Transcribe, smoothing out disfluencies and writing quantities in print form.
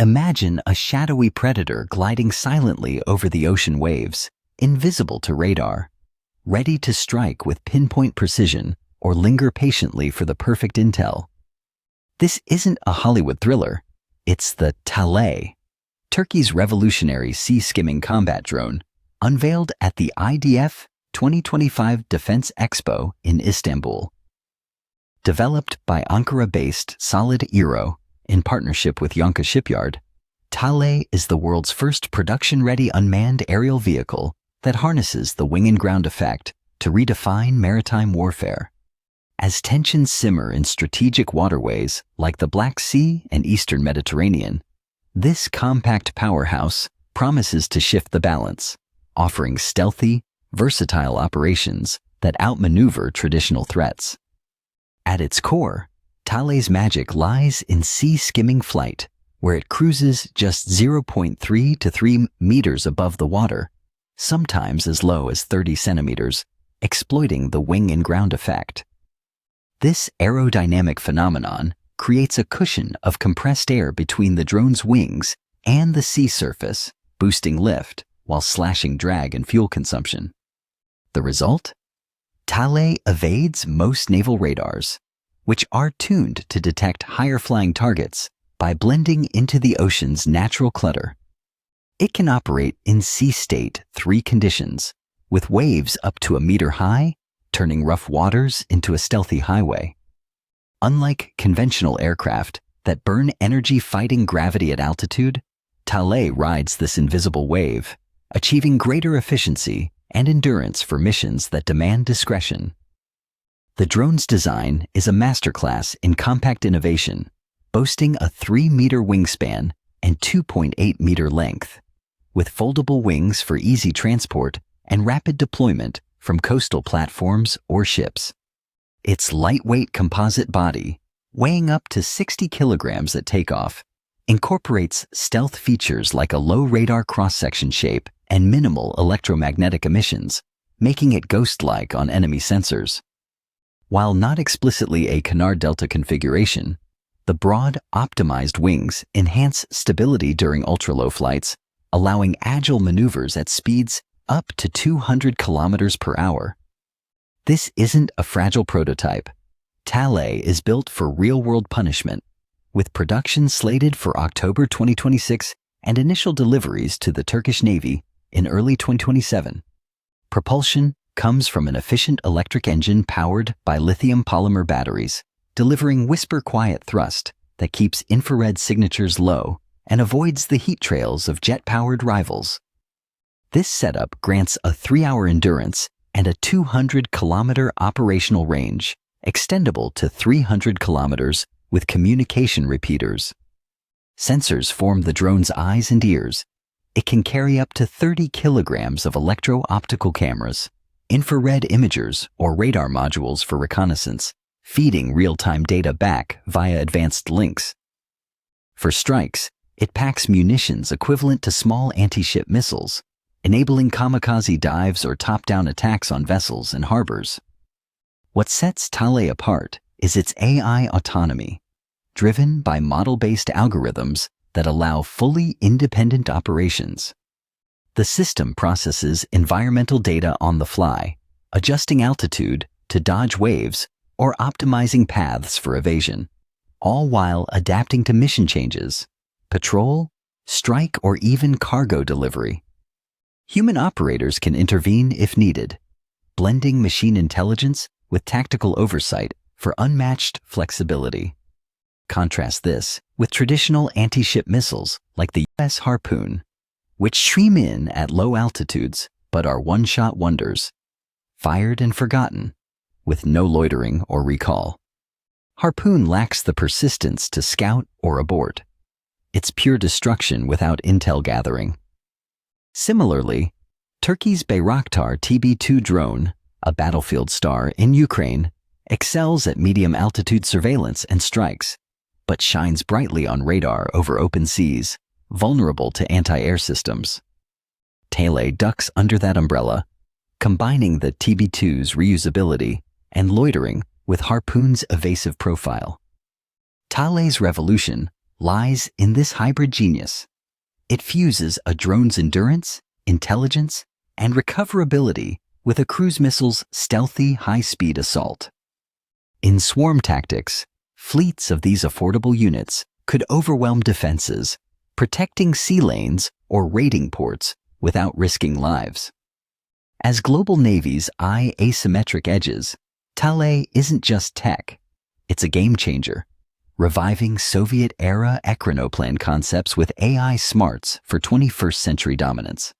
Imagine a shadowy predator gliding silently over the ocean waves, invisible to radar, ready to strike with pinpoint precision or linger patiently for the perfect intel. This isn't a Hollywood thriller. It's the TALAY, Turkey's revolutionary sea-skimming combat drone, unveiled at the IDF 2025 Defense Expo in Istanbul. Developed by Ankara-based Solid Aero in partnership with Yonka Shipyard, TALAY is the world's first production-ready unmanned aerial vehicle that harnesses the wing and ground effect to redefine maritime warfare. As tensions simmer in strategic waterways like the Black Sea and Eastern Mediterranean, this compact powerhouse promises to shift the balance, offering stealthy, versatile operations that outmaneuver traditional threats. At its core, TALAY's magic lies in sea-skimming flight, where it cruises just 0.3 to 3 meters above the water, sometimes as low as 30 centimeters, exploiting the wing and ground effect. This aerodynamic phenomenon creates a cushion of compressed air between the drone's wings and the sea surface, boosting lift while slashing drag and fuel consumption. The result? TALAY evades most naval radars, which are tuned to detect higher-flying targets by blending into the ocean's natural clutter. It can operate in sea state 3 conditions, with waves up to a meter high, turning rough waters into a stealthy highway. Unlike conventional aircraft that burn energy fighting gravity at altitude, TALAY rides this invisible wave, achieving greater efficiency and endurance for missions that demand discretion. The drone's design is a masterclass in compact innovation, boasting a 3-meter wingspan and 2.8-meter length, with foldable wings for easy transport and rapid deployment from coastal platforms or ships. Its lightweight composite body, weighing up to 60 kilograms at takeoff, incorporates stealth features like a low radar cross-section shape and minimal electromagnetic emissions, making it ghost-like on enemy sensors. While not explicitly a canard delta configuration, the broad, optimized wings enhance stability during ultra-low flights, allowing agile maneuvers at speeds up to 200 kilometers per hour. This isn't a fragile prototype. TALAY is built for real-world punishment, with production slated for October 2026 and initial deliveries to the Turkish Navy in early 2027. Propulsion comes from an efficient electric engine powered by lithium polymer batteries, delivering whisper-quiet thrust that keeps infrared signatures low and avoids the heat trails of jet-powered rivals. This setup grants a 3-hour endurance and a 200-kilometer operational range, extendable to 300 kilometers with communication repeaters. Sensors form the drone's eyes and ears. It can carry up to 30 kilograms of electro-optical cameras, infrared imagers, or radar modules for reconnaissance, feeding real-time data back via advanced links. For strikes, it packs munitions equivalent to small anti-ship missiles, enabling kamikaze dives or top-down attacks on vessels and harbors. What sets TALAY apart is its AI autonomy, driven by model-based algorithms that allow fully independent operations. The system processes environmental data on the fly, adjusting altitude to dodge waves or optimizing paths for evasion, all while adapting to mission changes, patrol, strike, or even cargo delivery. Human operators can intervene if needed, blending machine intelligence with tactical oversight for unmatched flexibility. Contrast this with traditional anti-ship missiles like the US Harpoon, which stream in at low altitudes but are one-shot wonders, fired and forgotten, with no loitering or recall. Harpoon lacks the persistence to scout or abort. It's pure destruction without intel gathering. Similarly, Turkey's Bayraktar TB2 drone, a battlefield star in Ukraine, excels at medium-altitude surveillance and strikes, but shines brightly on radar over open seas, vulnerable to anti-air systems. TALAY ducks under that umbrella, combining the TB2's reusability and loitering with Harpoon's evasive profile. TALAY's revolution lies in this hybrid genius. It fuses a drone's endurance, intelligence, and recoverability with a cruise missile's stealthy, high-speed assault. In swarm tactics, fleets of these affordable units could overwhelm defenses, protecting sea lanes or raiding ports without risking lives. As global navies eye asymmetric edges, TALAY isn't just tech, it's a game changer, reviving Soviet-era echronoplan concepts with AI smarts for 21st century dominance.